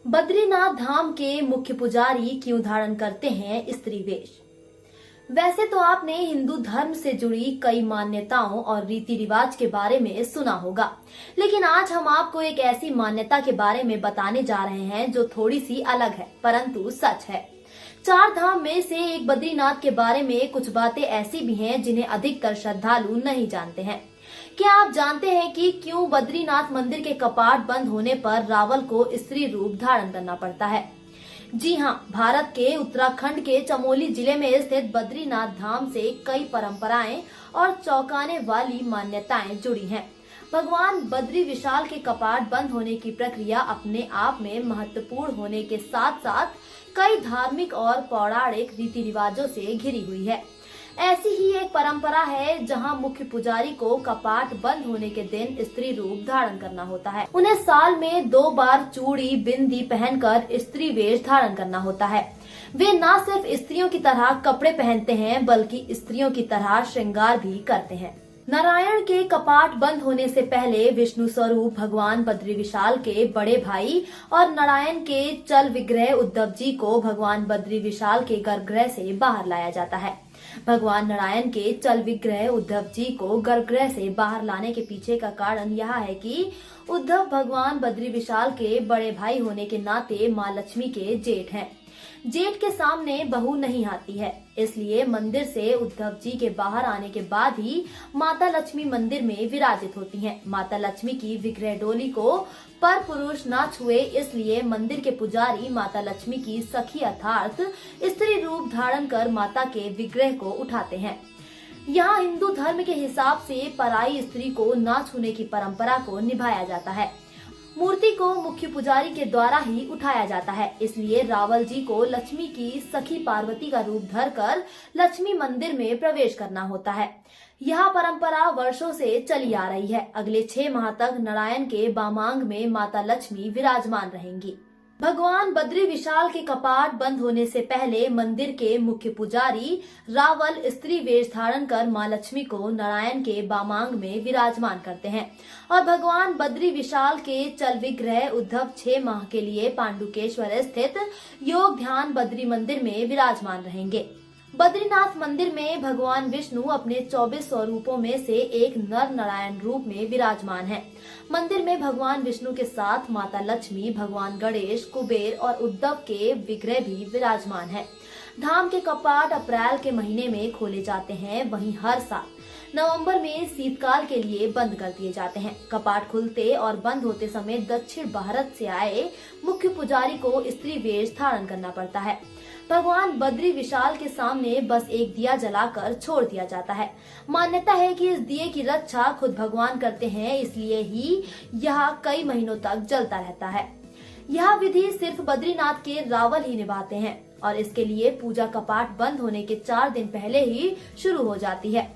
बद्रीनाथ धाम के मुख्य पुजारी क्यों धारण करते हैं स्त्री वेश? वैसे तो आपने हिंदू धर्म से जुड़ी कई मान्यताओं और रीति रिवाज के बारे में सुना होगा, लेकिन आज हम आपको एक ऐसी मान्यता के बारे में बताने जा रहे हैं जो थोड़ी सी अलग है परंतु सच है। चार धाम में से एक बद्रीनाथ के बारे में कुछ बातें ऐसी भी हैं जिन्हें अधिकतर श्रद्धालु नहीं जानते हैं। क्या आप जानते हैं कि क्यों बद्रीनाथ मंदिर के कपाट बंद होने पर रावल को स्त्री रूप धारण करना पड़ता है? जी हाँ, भारत के उत्तराखंड के चमोली जिले में स्थित बद्रीनाथ धाम से कई परंपराएं और चौंकाने वाली मान्यताएं जुड़ी हैं। भगवान बद्री विशाल के कपाट बंद होने की प्रक्रिया अपने आप में महत्वपूर्ण होने के साथ साथ कई धार्मिक और पौराणिक रीति रिवाजों से घिरी हुई है। ऐसी ही एक परंपरा है जहां मुख्य पुजारी को कपाट बंद होने के दिन स्त्री रूप धारण करना होता है। उन्हें साल में 2 बार चूड़ी बिंदी पहनकर स्त्री वेश धारण करना होता है। वे न सिर्फ स्त्रियों की तरह कपड़े पहनते हैं बल्कि स्त्रियों की तरह श्रृंगार भी करते हैं। नारायण के कपाट बंद होने से पहले विष्णु स्वरूप भगवान बद्री विशाल के बड़े भाई और नारायण के चल विग्रह उद्धव जी को भगवान बद्री विशाल के गर्भगृह से बाहर लाया जाता है। भगवान नारायण के चल विग्रह उद्धव जी को गर्भगृह से बाहर लाने के पीछे का कारण यह है कि उद्धव भगवान बद्री विशाल के बड़े भाई होने के नाते माँ लक्ष्मी के जेठ हैं। जेठ के सामने बहू नहीं आती है, इसलिए मंदिर से उद्धव जी के बाहर आने के बाद ही माता लक्ष्मी मंदिर में विराजित होती हैं। माता लक्ष्मी की विग्रह डोली को पर पुरुष न छुए, इसलिए मंदिर के पुजारी माता लक्ष्मी की सखी अर्थात स्त्री रूप धारण कर माता के विग्रह को उठाते हैं। यहाँ हिंदू धर्म के हिसाब से पराई स्त्री को न छूने की परंपरा को निभाया जाता है। मूर्ति को मुख्य पुजारी के द्वारा ही उठाया जाता है, इसलिए रावल जी को लक्ष्मी की सखी पार्वती का रूप धरकर लक्ष्मी मंदिर में प्रवेश करना होता है। यह परंपरा वर्षों से चली आ रही है। अगले 6 माह तक नारायण के बामांग में माता लक्ष्मी विराजमान रहेंगी। भगवान बद्री विशाल के कपाट बंद होने से पहले मंदिर के मुख्य पुजारी रावल स्त्री वेश धारण कर मां लक्ष्मी को नारायण के बामांग में विराजमान करते हैं और भगवान बद्री विशाल के चल विग्रह उद्धव 6 माह के लिए पांडुकेश्वर स्थित योग ध्यान बद्री मंदिर में विराजमान रहेंगे। बद्रीनाथ मंदिर में भगवान विष्णु अपने 24 स्वरूपों में से एक नर नारायण रूप में विराजमान हैं। मंदिर में भगवान विष्णु के साथ माता लक्ष्मी, भगवान गणेश, कुबेर और उद्धव के विग्रह भी विराजमान हैं। धाम के कपाट अप्रैल के महीने में खोले जाते हैं, वहीं हर साल नवंबर में शीतकाल के लिए बंद कर दिए जाते हैं। कपाट खुलते और बंद होते समय दक्षिण भारत से आए मुख्य पुजारी को स्त्री वेश धारण करना पड़ता है। भगवान बद्री विशाल के सामने बस एक दिया जलाकर छोड़ दिया जाता है। मान्यता है कि इस दिए की रक्षा खुद भगवान करते हैं, इसलिए ही यह कई महीनों तक जलता रहता है। यह विधि सिर्फ बद्रीनाथ के रावल ही निभाते हैं और इसके लिए पूजा कपाट बंद होने के 4 दिन पहले ही शुरू हो जाती है।